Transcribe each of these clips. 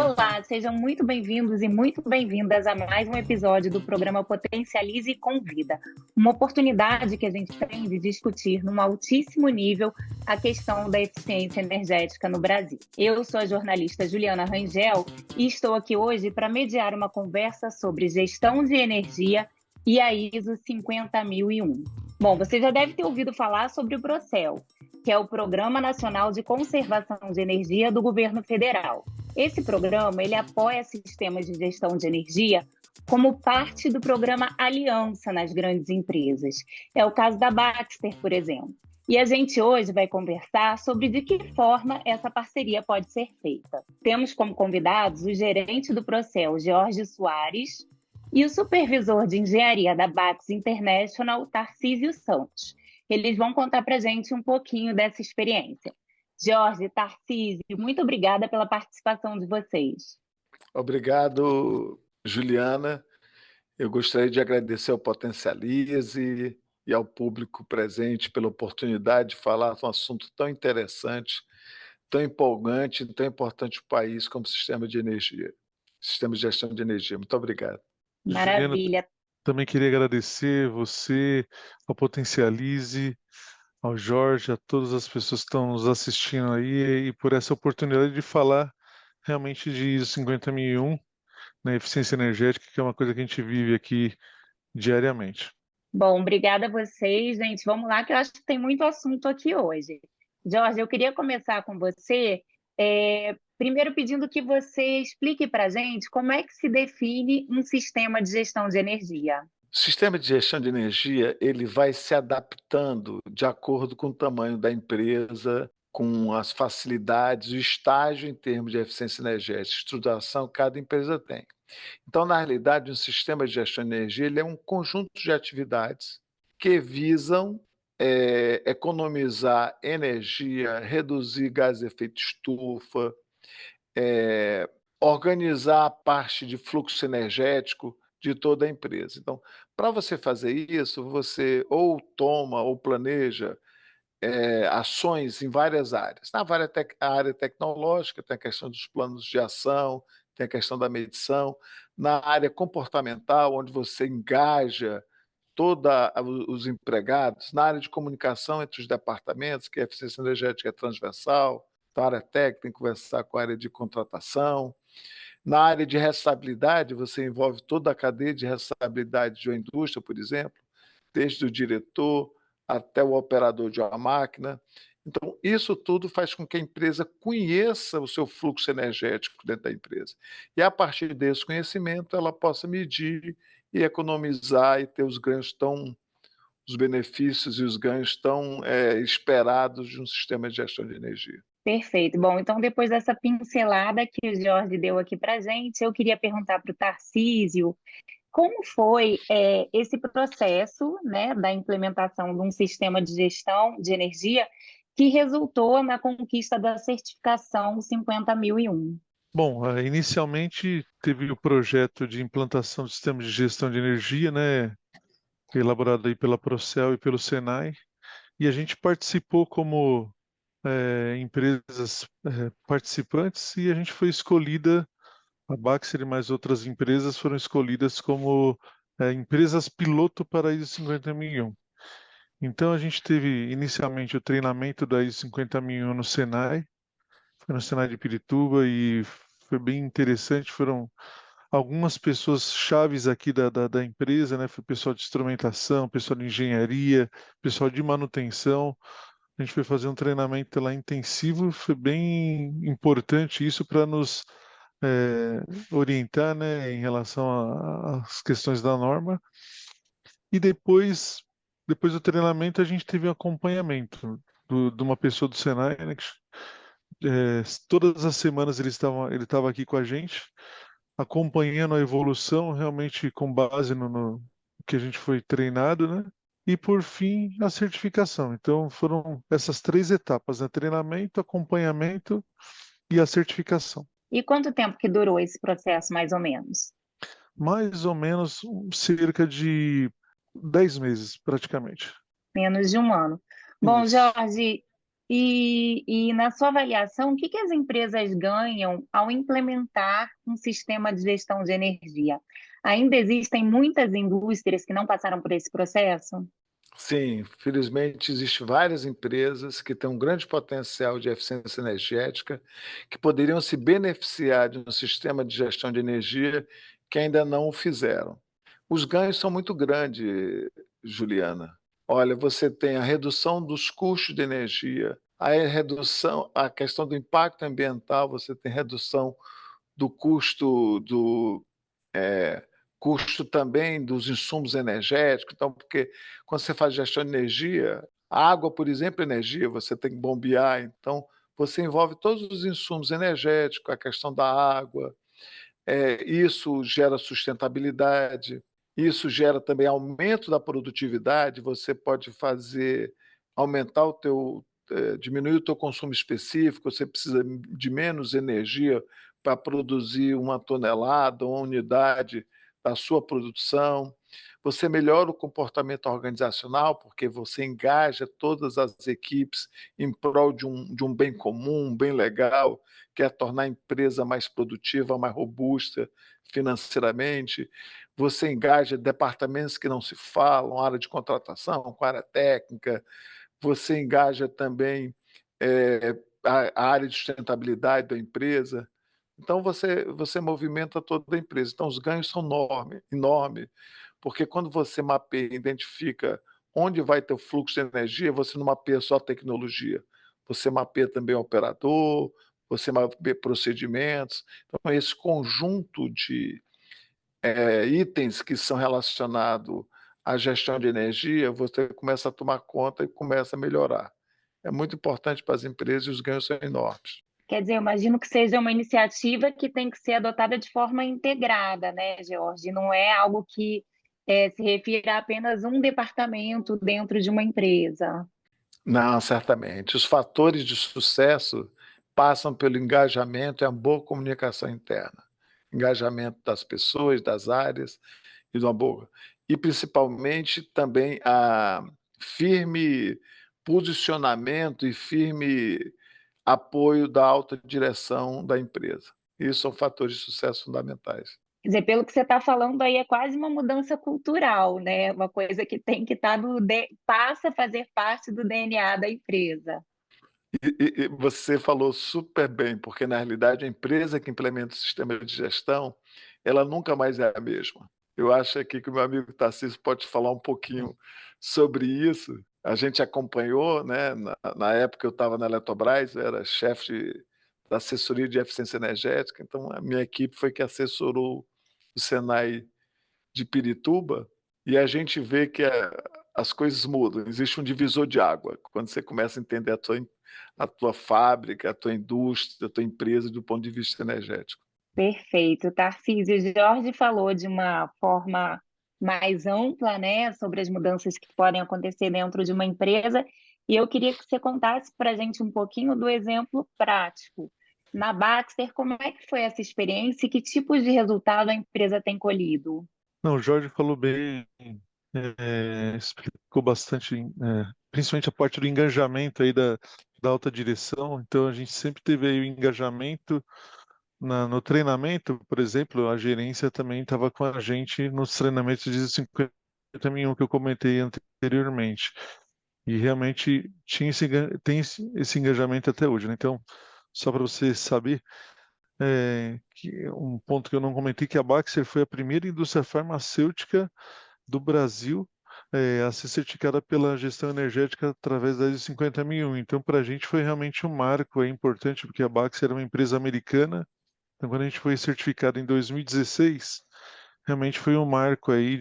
Olá, sejam muito bem-vindos e muito bem-vindas a mais um episódio do programa Potencialize e Convida, uma oportunidade que a gente tem de discutir num altíssimo nível a questão da eficiência energética no Brasil. Eu sou a jornalista Juliana Rangel e estou aqui hoje para mediar uma conversa sobre gestão de energia e a ISO 50001. Bom, você já deve ter ouvido falar sobre o PROCEL, que é o Programa Nacional de Conservação de Energia do Governo Federal. Esse programa, ele apoia sistemas de gestão de energia como parte do programa Aliança nas grandes empresas. É o caso da Baxter, por exemplo. E a gente hoje vai conversar sobre de que forma essa parceria pode ser feita. Temos como convidados o gerente do PROCEL, Jorge Soares, e o supervisor de engenharia da Baxter International, Tarcísio Santos. Eles vão contar para a gente um pouquinho dessa experiência. Jorge, Tarcísio, muito obrigada pela participação de vocês. Obrigado, Juliana. Eu gostaria de agradecer ao Potencialize e ao público presente pela oportunidade de falar de um assunto tão interessante, tão empolgante e tão importante para o país como sistema de energia, sistema de gestão de energia. Muito obrigado. Juliana, Maravilha. também queria agradecer você, ao Potencialize, ao Jorge, a todas as pessoas que estão nos assistindo aí e por essa oportunidade de falar realmente de ISO 50001, na eficiência energética, que é uma coisa que a gente vive aqui diariamente. Bom, obrigada a vocês, gente. Vamos lá, que eu acho que tem muito assunto aqui hoje. Jorge, eu queria começar com você, primeiro pedindo que você explique para a gente como é que se define um sistema de gestão de energia. O sistema de gestão de energia ele vai se adaptando de acordo com o tamanho da empresa, com as facilidades, o estágio em termos de eficiência energética, estruturação que cada empresa tem. Então, na realidade, um sistema de gestão de energia ele é um conjunto de atividades que visam economizar energia, reduzir gás de efeito estufa, organizar a parte de fluxo energético de toda a empresa. Então, para você fazer isso, você ou toma ou planeja ações em várias áreas. Na área tecnológica, tem a questão dos planos de ação, tem a questão da medição. Na área comportamental, onde você engaja todos os empregados. Na área de comunicação entre os departamentos, que a eficiência energética é transversal. Então, a área técnica tem que conversar com a área de contratação. Na área de responsabilidade, você envolve toda a cadeia de responsabilidade de uma indústria, por exemplo, desde o diretor até o operador de uma máquina. Então, isso tudo faz com que a empresa conheça o seu fluxo energético dentro da empresa. E, a partir desse conhecimento, ela possa medir e economizar e ter os benefícios e os ganhos tão esperados de um sistema de gestão de energia. Perfeito. Bom, então depois dessa pincelada que o Jorge deu aqui para a gente, eu queria perguntar para o Tarcísio como foi esse processo, né, da implementação de um sistema de gestão de energia que resultou na conquista da certificação 50001. Bom, inicialmente teve o projeto de implantação do sistema de gestão de energia, né, elaborado aí pela Procel e pelo Senai, e a gente participou como empresas participantes e a gente foi escolhida, a Baxter e mais outras empresas foram escolhidas como empresas piloto para a ISO 50001. Então a gente teve inicialmente o treinamento da ISO 50001 no Senai, foi no Senai de Pirituba e foi bem interessante, foram algumas pessoas chaves aqui da empresa, né? Foi pessoal de instrumentação, pessoal de engenharia, pessoal de manutenção. A gente foi fazer um treinamento lá intensivo, foi bem importante isso para nos orientar, né, em relação às questões da norma. E depois do treinamento, a gente teve um acompanhamento de uma pessoa do Senai, né, que, todas as semanas ele estava aqui com a gente, acompanhando a evolução, realmente com base no que a gente foi treinado, né? E, por fim, a certificação. Então, foram essas 3 etapas, né? Treinamento, acompanhamento e a certificação. E quanto tempo que durou esse processo, mais ou menos? Mais ou menos cerca de 10 meses, praticamente. Menos de um ano. Bom, Isso. Jorge, E na sua avaliação, o que as empresas ganham ao implementar um sistema de gestão de energia? Ainda existem muitas indústrias que não passaram por esse processo? Sim, felizmente existem várias empresas que têm um grande potencial de eficiência energética, que poderiam se beneficiar de um sistema de gestão de energia que ainda não o fizeram. Os ganhos são muito grandes, Juliana. Olha, você tem a redução dos custos de energia, a questão do impacto ambiental, você tem redução do eh, custo também dos insumos energéticos. Então, porque quando você faz gestão de energia, a água, por exemplo, é energia, você tem que bombear, então você envolve todos os insumos energéticos, a questão da água, isso gera sustentabilidade, isso gera também aumento da produtividade, você pode fazer aumentar diminuir o teu consumo específico, você precisa de menos energia para produzir 1 tonelada ou 1 unidade da sua produção. Você melhora o comportamento organizacional, porque você engaja todas as equipes em prol de um bem comum, um bem legal, que é tornar a empresa mais produtiva, mais robusta financeiramente. Você engaja departamentos que não se falam, área de contratação, com área técnica. Você engaja também a área de sustentabilidade da empresa. Então, você movimenta toda a empresa. Então, os ganhos são enormes, porque quando você mapeia, identifica onde vai ter o fluxo de energia, você não mapeia só a tecnologia, você mapeia também o operador, você mapeia procedimentos. Então, esse conjunto de itens que são relacionados à gestão de energia, você começa a tomar conta e começa a melhorar. É muito importante para as empresas e os ganhos são enormes. Quer dizer, eu imagino que seja uma iniciativa que tem que ser adotada de forma integrada, né, George? Não é algo que se refira a apenas um departamento dentro de uma empresa. Não, certamente. Os fatores de sucesso passam pelo engajamento e a boa comunicação interna. Engajamento das pessoas, das áreas e de uma boa. E principalmente também a firme posicionamento e firme apoio da alta direção da empresa. Isso são fatores de sucesso fundamentais. Quer dizer, pelo que você está falando aí, é quase uma mudança cultural, né? Uma coisa que tem que estar passa a fazer parte do DNA da empresa. E você falou super bem, porque na realidade a empresa que implementa o sistema de gestão, ela nunca mais é a mesma. Eu acho aqui que o meu amigo Tarcísio pode falar um pouquinho sobre isso. A gente acompanhou, né? Na época eu estava na Eletrobras, eu era chefe da assessoria de eficiência energética, então a minha equipe foi que assessorou o Senai de Pirituba, e a gente vê que as coisas mudam. Existe um divisor de água. Quando você começa a entender a tua fábrica, a tua indústria, a tua empresa do ponto de vista energético. Perfeito. Tarcísio, Jorge falou de uma forma mais ampla, né, sobre as mudanças que podem acontecer dentro de uma empresa, e eu queria que você contasse para a gente um pouquinho do exemplo prático. Na Baxter, como é que foi essa experiência e que tipos de resultado a empresa tem colhido? Não, o Jorge falou bem, explicou bastante, principalmente a parte do engajamento aí da alta direção. Então, a gente sempre teve aí o engajamento no treinamento, por exemplo, a gerência também estava com a gente nos treinamentos de 50.000 que eu comentei anteriormente. E realmente tem esse engajamento até hoje, né? Então, só para você saber, que um ponto que eu não comentei, que a Baxter foi a primeira indústria farmacêutica do Brasil a ser certificada pela gestão energética através da ISO 50001. Então, para a gente foi realmente um marco, é importante, porque a Baxter é uma empresa americana. Então, quando a gente foi certificado em 2016, realmente foi um marco aí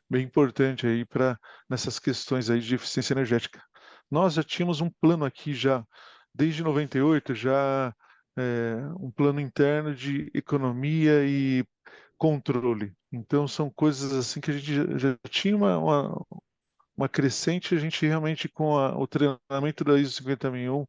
bem importante aí para nessas questões aí de eficiência energética. Nós já tínhamos um plano aqui já desde 98, já um plano interno de economia e controle. Então são coisas assim que a gente já tinha uma crescente, a gente realmente com o treinamento da ISO 50001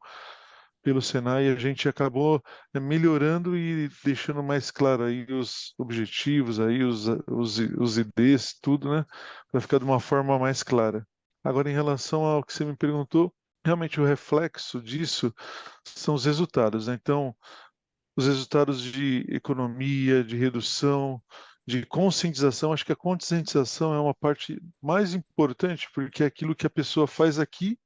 pelo Senai, a gente acabou melhorando e deixando mais claro aí os objetivos, aí os IDs, tudo, né? Para ficar de uma forma mais clara. Agora, em relação ao que você me perguntou, realmente o reflexo disso são os resultados, né? Então, os resultados de economia, de redução, de conscientização. Acho que a conscientização é uma parte mais importante, porque é aquilo que a pessoa faz aqui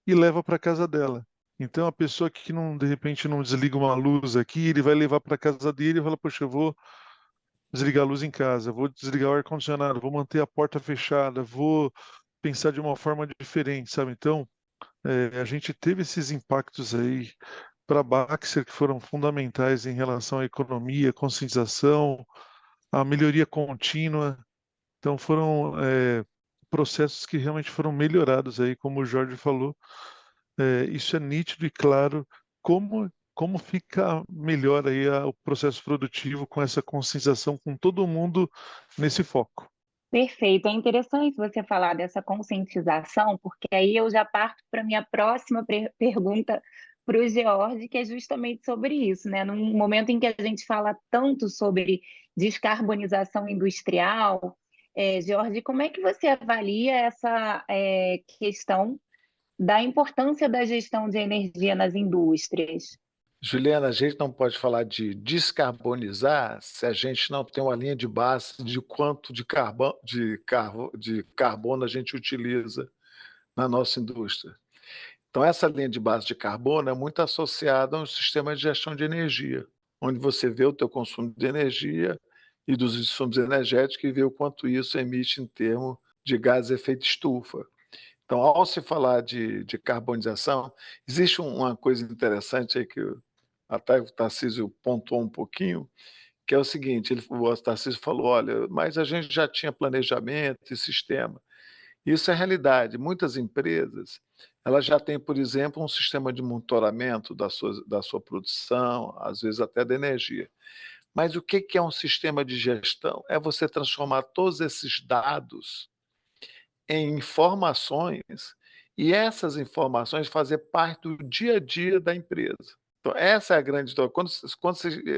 e leva para casa dela. Então, a pessoa que não, de repente não desliga uma luz aqui, ele vai levar para casa dele e fala: poxa, eu vou desligar a luz em casa, vou desligar o ar-condicionado, vou manter a porta fechada, vou pensar de uma forma diferente, sabe? Então, a gente teve esses impactos aí para a Baxter que foram fundamentais em relação à economia, conscientização, a melhoria contínua. Então, foram processos que realmente foram melhorados aí, como o Jorge falou. Isso é nítido e claro como fica melhor aí o processo produtivo com essa conscientização, com todo mundo nesse foco. Perfeito. É interessante você falar dessa conscientização, porque aí eu já parto para a minha próxima pergunta para o George, que é justamente sobre isso, né? Num momento em que a gente fala tanto sobre descarbonização industrial, George, como é que você avalia essa questão da importância da gestão de energia nas indústrias? Juliana, a gente não pode falar de descarbonizar se a gente não tem uma linha de base de quanto de carbono a gente utiliza na nossa indústria. Então, essa linha de base de carbono é muito associada a um sistema de gestão de energia, onde você vê o teu consumo de energia e dos insumos energéticos e vê o quanto isso emite em termos de gás de efeito estufa. Então, ao se falar de carbonização, existe uma coisa interessante aí que até o Tarcísio pontuou um pouquinho, que é o seguinte: o Tarcísio falou, olha, mas a gente já tinha planejamento e sistema. Isso é realidade. Muitas empresas, elas já têm, por exemplo, um sistema de monitoramento da sua produção, às vezes até da energia. Mas o que é um sistema de gestão? É você transformar todos esses dados em informações e essas informações fazer parte do dia a dia da empresa. Então, essa é a grande história. Quando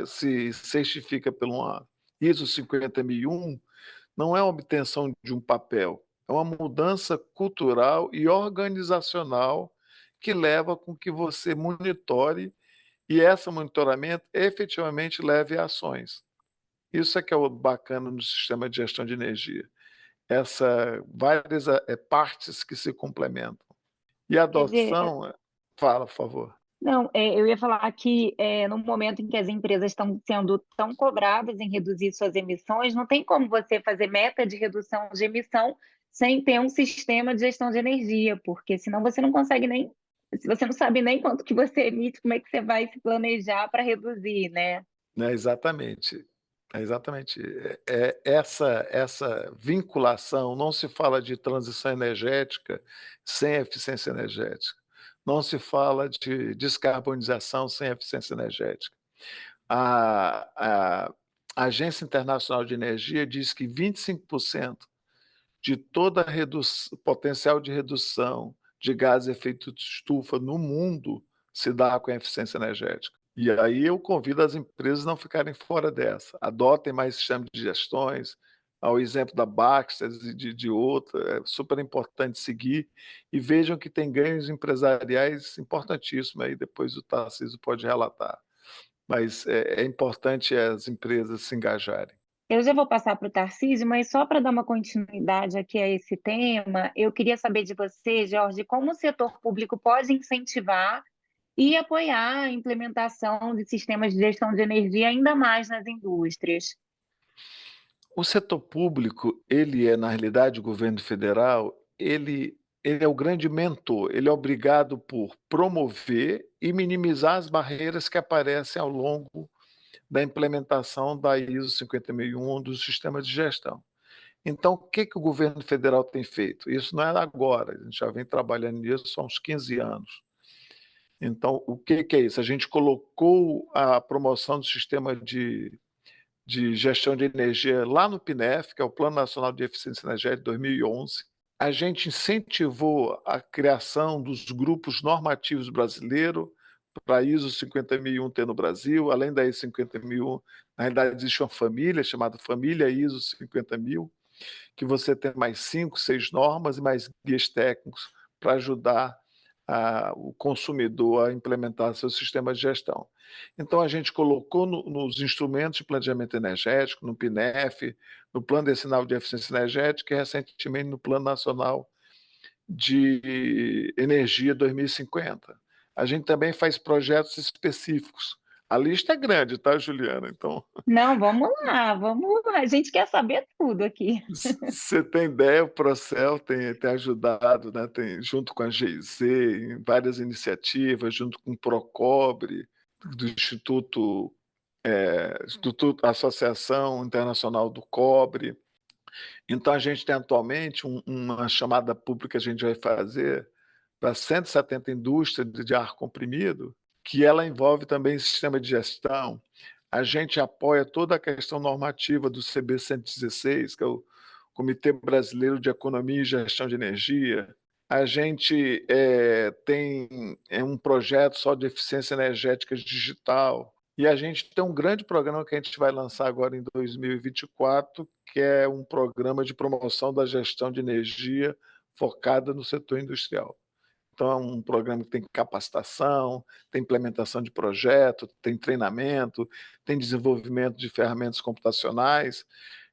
se certifica por uma ISO 50001, não é a obtenção de um papel, é uma mudança cultural e organizacional que leva com que você monitore e esse monitoramento efetivamente leve a ações. Isso é que é o bacana no sistema de gestão de energia. Essa várias partes que se complementam. E a Quer dizer, adoção, fala, por favor. não, eu ia falar que no momento em que as empresas estão sendo tão cobradas em reduzir suas emissões, não tem como você fazer meta de redução de emissão sem ter um sistema de gestão de energia, porque senão você não consegue nem, se você não sabe nem quanto que você emite, como é que você vai se planejar para reduzir, né? Né, exatamente. É exatamente. Essa vinculação, não se fala de transição energética sem eficiência energética. Não se fala de descarbonização sem eficiência energética. A Agência Internacional de Energia diz que 25% de toda potencial de redução de gases de efeito de estufa no mundo se dá com a eficiência energética. E aí eu convido as empresas a não ficarem fora dessa. Adotem mais sistemas de gestões, ao exemplo da Baxter e de outra, é super importante seguir e vejam que tem ganhos empresariais importantíssimos aí, depois o Tarcísio pode relatar. Mas é importante as empresas se engajarem. Eu já vou passar para o Tarcísio, mas só para dar uma continuidade aqui a esse tema, eu queria saber de você, Jorge, como o setor público pode incentivar e apoiar a implementação de sistemas de gestão de energia ainda mais nas indústrias. O setor público, ele é, na realidade, o governo federal, ele é o grande mentor, ele é obrigado por promover e minimizar as barreiras que aparecem ao longo da implementação da ISO 50001 do sistema de gestão. Então, o que o governo federal tem feito? Isso não é agora, a gente já vem trabalhando nisso há uns 15 anos. Então, o que é isso? A gente colocou a promoção do sistema de gestão de energia lá no PNEF, que é o Plano Nacional de Eficiência Energética de 2011. A gente incentivou a criação dos grupos normativos brasileiros para a ISO 50001 ter no Brasil. Além da ISO 50001, na realidade existe uma família chamada Família ISO 50000, que você tem mais 5, 6 normas e mais guias técnicos para ajudar o consumidor a implementar seu sistema de gestão. Então, a gente colocou nos instrumentos de planejamento energético, no PNEF, no Plano Decenal de Eficiência Energética e, recentemente, no Plano Nacional de Energia 2050. A gente também faz projetos específicos. A lista é grande, tá, Juliana? Então, Não, vamos lá, vamos lá. A gente quer saber tudo aqui. você tem ideia, o Procel tem ajudado, né, junto com a GIZ, em várias iniciativas, junto com o Procobre, do Instituto Associação Internacional do Cobre. Então, a gente tem atualmente uma chamada pública que a gente vai fazer para 170 indústrias de ar comprimido, que ela envolve também sistema de gestão. A gente apoia toda a questão normativa do CB 116, que é o Comitê Brasileiro de Economia e Gestão de Energia. A gente tem um projeto só de eficiência energética digital. E a gente tem um grande programa que a gente vai lançar agora em 2024, que é um programa de promoção da gestão de energia focada no setor industrial. Então, é um programa que tem capacitação, tem implementação de projeto, tem treinamento, tem desenvolvimento de ferramentas computacionais.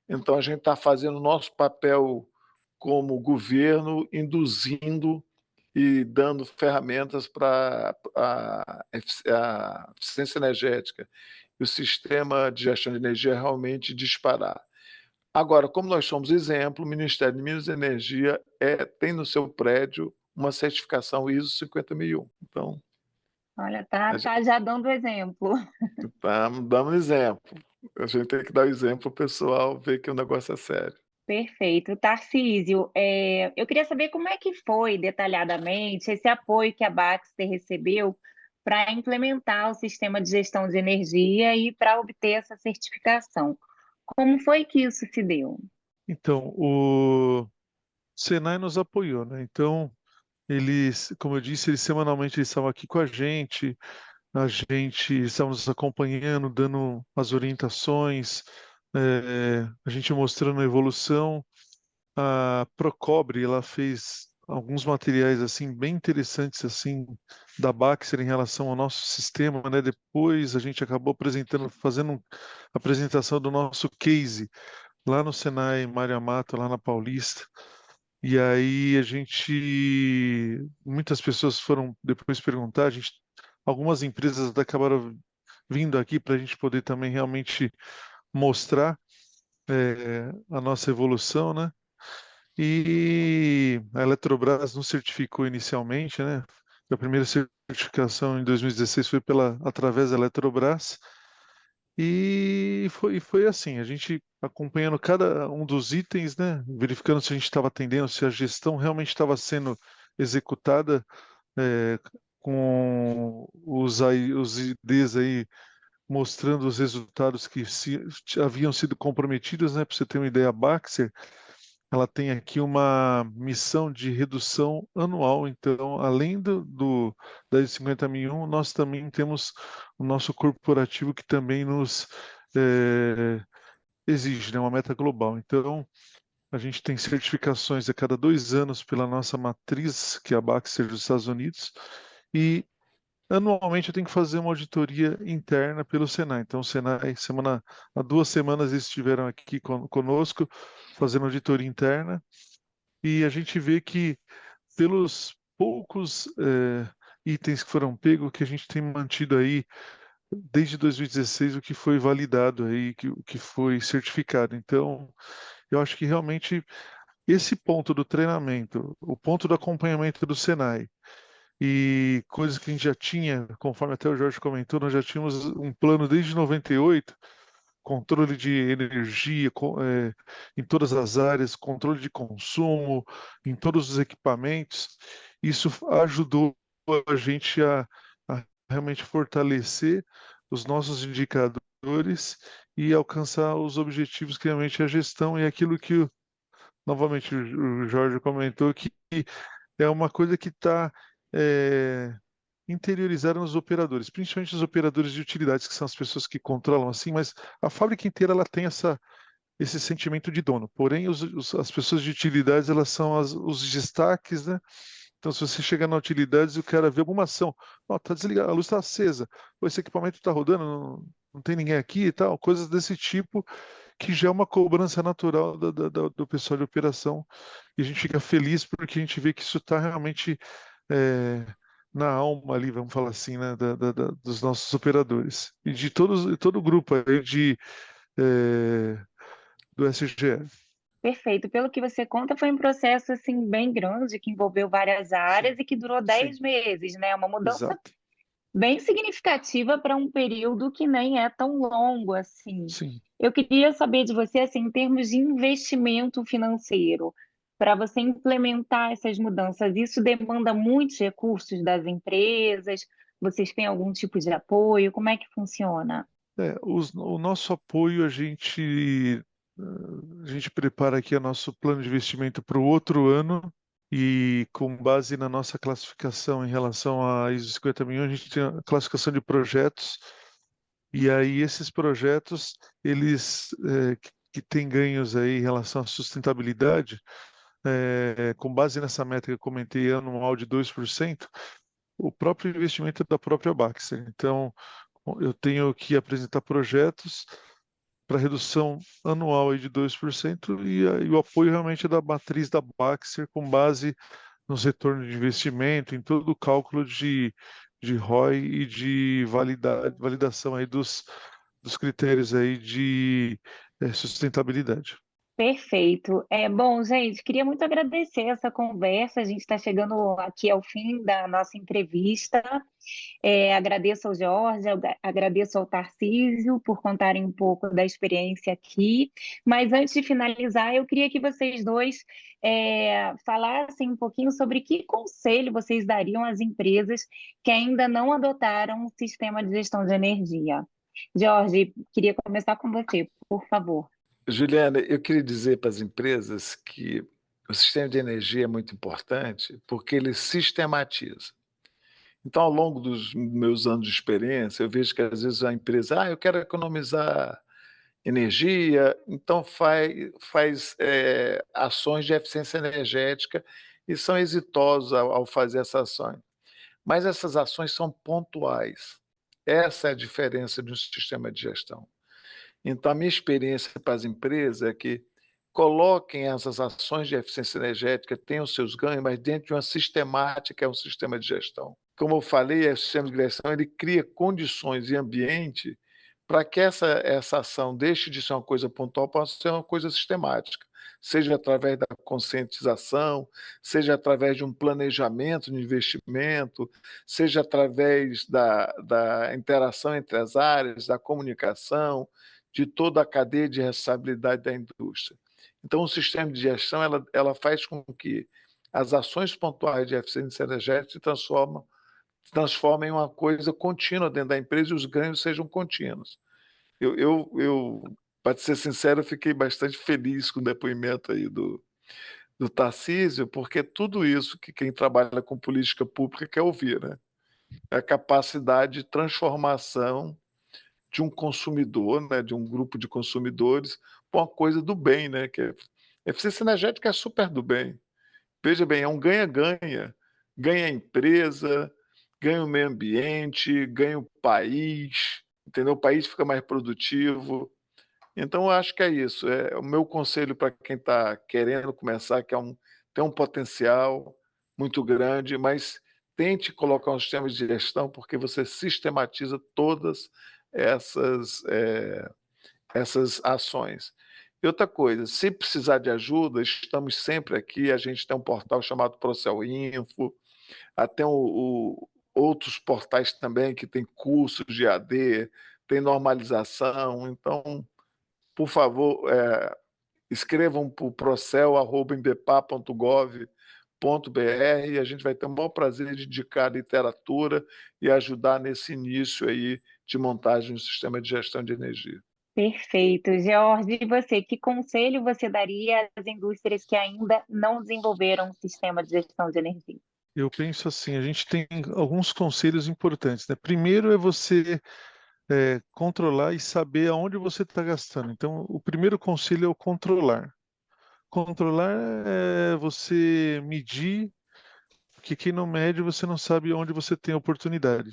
Então, a gente está fazendo o nosso papel como governo, induzindo e dando ferramentas para a eficiência energética e o sistema de gestão de energia realmente disparar. Agora, como nós somos exemplo, o Ministério de Minas e Energia tem no seu prédio uma certificação ISO 50001. Então, Olha, tá já dando exemplo. estamos dando exemplo. A gente tem que dar o exemplo para o pessoal ver que o negócio é sério. Perfeito. Tarcísio, eu queria saber como é que foi, detalhadamente, esse apoio que a Baxter recebeu para implementar o sistema de gestão de energia e para obter essa certificação. Como foi que isso se deu? Então, o Senai nos apoiou, né? Então, eles, como eu disse, eles semanalmente eles estavam aqui com a gente estava nos acompanhando, dando as orientações, a gente mostrando a evolução. A Procobre, ela fez alguns materiais assim bem interessantes assim da Baxter em relação ao nosso sistema, né? Depois a gente acabou fazendo apresentação do nosso case lá no Senai Mário Amato, lá na Paulista. E aí muitas pessoas foram depois perguntar, algumas empresas até acabaram vindo aqui para a gente poder também realmente mostrar a nossa evolução, né? E a Eletrobras nos certificou inicialmente, né? A primeira certificação em 2016 foi através da Eletrobras. E foi assim, a gente acompanhando cada um dos itens, né? Verificando se a gente estava atendendo, se a gestão realmente estava sendo executada com os IDs aí mostrando os resultados que haviam sido comprometidos, né? Para você ter uma ideia, a Baxter, ela tem aqui uma missão de redução anual. Então, além da 50.001, nós também temos o nosso corporativo que também nos exige, né, uma meta global. Então, a gente tem certificações a cada 2 anos pela nossa matriz, que é a Baxter dos Estados Unidos, e anualmente eu tenho que fazer uma auditoria interna pelo Senai. Então, o Senai, há 2 semanas eles estiveram aqui conosco, fazendo auditoria interna, e a gente vê que pelos poucos itens que foram pegos, que a gente tem mantido aí desde 2016 o que foi validado aí, o que foi certificado. Então, eu acho que realmente esse ponto do treinamento, o ponto do acompanhamento do Senai, e coisas que a gente já tinha, conforme até o Jorge comentou, nós já tínhamos um plano desde 98, controle de energia em todas as áreas, controle de consumo em todos os equipamentos. Isso ajudou a gente a realmente fortalecer os nossos indicadores e alcançar os objetivos que realmente é a gestão e aquilo que, novamente, o Jorge comentou, que é uma coisa que está interiorizada nos operadores, principalmente os operadores de utilidades, que são as pessoas que controlam assim, mas a fábrica inteira ela tem esse sentimento de dono. Porém, as pessoas de utilidades elas são os destaques, né? Então, se você chegar na utilidades e o cara vê alguma ação, ó, tá desligado, a luz está acesa, ou esse equipamento está rodando, não tem ninguém aqui e tal, coisas desse tipo, que já é uma cobrança natural do pessoal de operação, e a gente fica feliz porque a gente vê que isso está realmente é, na alma ali, vamos falar assim, né, dos nossos operadores, e de todo o grupo aí é, do SGE. Perfeito. Pelo que você conta, foi um processo assim bem grande que envolveu várias Sim, áreas e que durou sim, 10 meses, né? Uma mudança exato, bem significativa para um período que nem é tão longo assim. sim. Eu queria saber de você, assim, em termos de investimento financeiro, para você implementar essas mudanças, isso demanda muitos recursos das empresas? Vocês têm algum tipo de apoio? Como é que funciona? O nosso apoio, a gente prepara aqui o nosso plano de investimento para o outro ano e com base na nossa classificação em relação à ISO 50.000, a gente tem a classificação de projetos e aí esses projetos, eles que têm ganhos aí em relação à sustentabilidade, com base nessa métrica que eu comentei anual de 2%, o próprio investimento da própria Baxter. Então, eu tenho que apresentar projetos para redução anual aí de 2% e o apoio realmente é da matriz da Baxter com base nos retornos de investimento, em todo o cálculo de ROI e de validação aí dos critérios aí de sustentabilidade. Perfeito. Bom, gente, queria muito agradecer essa conversa. A gente está chegando aqui ao fim da nossa entrevista. Agradeço ao Jorge, agradeço ao Tarcísio por contarem um pouco da experiência aqui. Mas antes de finalizar, eu queria que vocês dois falassem um pouquinho sobre que conselho vocês dariam às empresas que ainda não adotaram um sistema de gestão de energia. Jorge, queria começar com você, por favor. Juliana, eu queria dizer para as empresas que o sistema de energia é muito importante porque ele sistematiza. Então, ao longo dos meus anos de experiência, eu vejo que às vezes a empresa, eu quero economizar energia, então faz ações de eficiência energética e são exitosos ao fazer essas ações. Mas essas ações são pontuais. Essa é a diferença de um sistema de gestão. Então, a minha experiência para as empresas é que coloquem essas ações de eficiência energética, tenham seus ganhos, mas dentro de uma sistemática, é um sistema de gestão. Como eu falei, o sistema de gestão ele cria condições e ambiente para que essa ação deixe de ser uma coisa pontual para ser uma coisa sistemática, seja através da conscientização, seja através de um planejamento de investimento, seja através da interação entre as áreas, da comunicação, de toda a cadeia de responsabilidade da indústria. Então, o sistema de gestão ela faz com que as ações pontuais de eficiência energética se transformem em uma coisa contínua dentro da empresa e os ganhos sejam contínuos. Para ser sincero, eu fiquei bastante feliz com o depoimento aí do Tarcísio, porque tudo isso que quem trabalha com política pública quer ouvir, né? É a capacidade de transformação de um consumidor, né, de um grupo de consumidores, para uma coisa do bem, né? Que eficiência energética é super do bem. Veja bem, é um ganha-ganha. Ganha a empresa, ganha o meio ambiente, ganha o país, entendeu? O país fica mais produtivo. Então, eu acho que é isso. É o meu conselho para quem está querendo começar, que tem um potencial muito grande, mas tente colocar um sistema de gestão, porque você sistematiza todas essas ações. E outra coisa, se precisar de ajuda, estamos sempre aqui. A gente tem um portal chamado Procel Info, até outros portais também que tem cursos de AD, tem normalização. Então, por favor, escrevam para o procel@embepar.gov.br e a gente vai ter o maior prazer de indicar literatura e ajudar nesse início aí de montagem do sistema de gestão de energia. Perfeito. Jorge, e você, que conselho você daria às indústrias que ainda não desenvolveram um sistema de gestão de energia? Eu penso assim, a gente tem alguns conselhos importantes, né? Primeiro é você controlar e saber aonde você está gastando. Então, o primeiro conselho é o controlar. Controlar é você medir Porque quem não mede, você não sabe onde você tem oportunidade.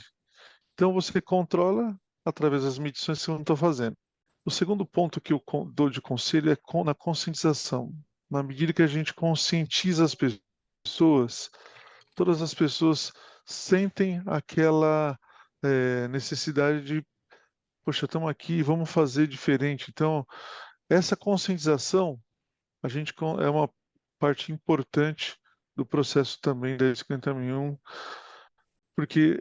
Então, você controla através das medições que você não está fazendo. O segundo ponto que eu dou de conselho é na conscientização. Na medida que a gente conscientiza as pessoas, todas as pessoas sentem aquela necessidade de, poxa, estamos aqui, vamos fazer diferente. Então, essa conscientização, é uma parte importante do processo também da 50.001, porque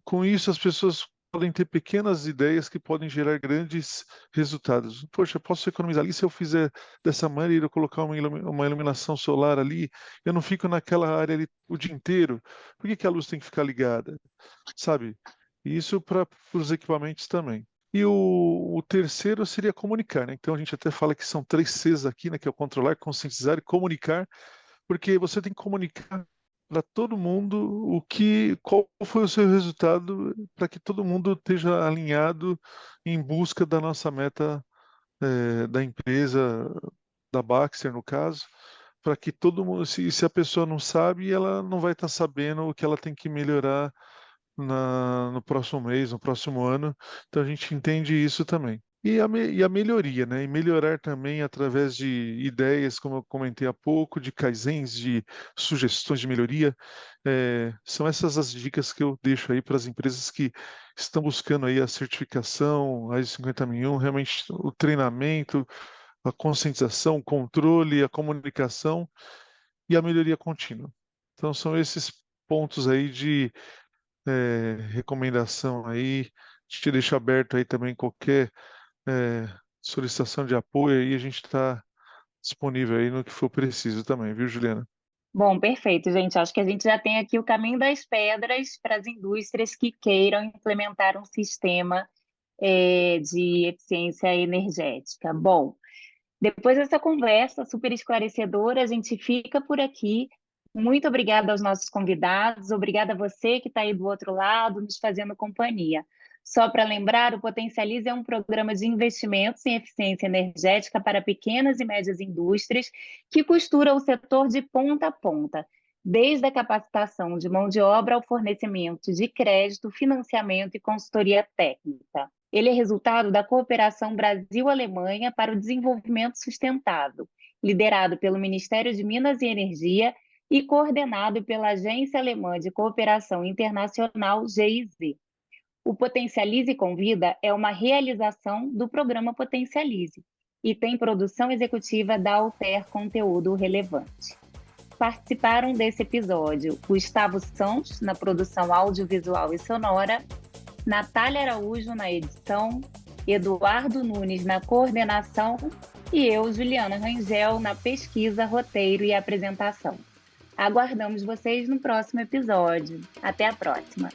com isso as pessoas podem ter pequenas ideias que podem gerar grandes resultados. Poxa, posso economizar ali se eu fizer dessa maneira, eu colocar uma iluminação solar ali, eu não fico naquela área ali o dia inteiro. Por que a luz tem que ficar ligada? Sabe? E isso para os equipamentos também. E o terceiro seria comunicar, né? Então a gente até fala que são 3 Cs aqui, né? Que é o controlar, conscientizar e comunicar, porque você tem que comunicar para todo mundo qual foi o seu resultado, para que todo mundo esteja alinhado em busca da nossa meta da empresa, da Baxter no caso, para que todo mundo, se a pessoa não sabe, ela não vai estar sabendo o que ela tem que melhorar no próximo mês, no próximo ano. Então a gente entende isso também. E a melhoria, né? E melhorar também através de ideias, como eu comentei há pouco, de kaizens, de sugestões de melhoria. São essas as dicas que eu deixo aí para as empresas que estão buscando aí a certificação, a ISO 50001, realmente o treinamento, a conscientização, o controle, a comunicação e a melhoria contínua. Então são esses pontos aí de recomendação aí, te deixo aberto aí também qualquer solicitação de apoio aí, a gente está disponível aí no que for preciso também, viu, Juliana? Bom, perfeito, gente. Acho que a gente já tem aqui o caminho das pedras para as indústrias que queiram implementar um sistema de eficiência energética. Bom, depois dessa conversa super esclarecedora, a gente fica por aqui. Muito obrigada aos nossos convidados, obrigada a você que está aí do outro lado, nos fazendo companhia. Só para lembrar, o Potencialize é um programa de investimentos em eficiência energética para pequenas e médias indústrias que costura o setor de ponta a ponta, desde a capacitação de mão de obra ao fornecimento de crédito, financiamento e consultoria técnica. Ele é resultado da cooperação Brasil-Alemanha para o desenvolvimento sustentável, liderado pelo Ministério de Minas e Energia e coordenado pela Agência Alemã de Cooperação Internacional, GIZ. O Potencialize Convida é uma realização do programa Potencialize e tem produção executiva da Alter Conteúdo Relevante. Participaram desse episódio Gustavo Santos, na produção audiovisual e sonora, Natália Araújo na edição, Eduardo Nunes na coordenação e eu, Juliana Rangel, na pesquisa, roteiro e apresentação. Aguardamos vocês no próximo episódio. Até a próxima!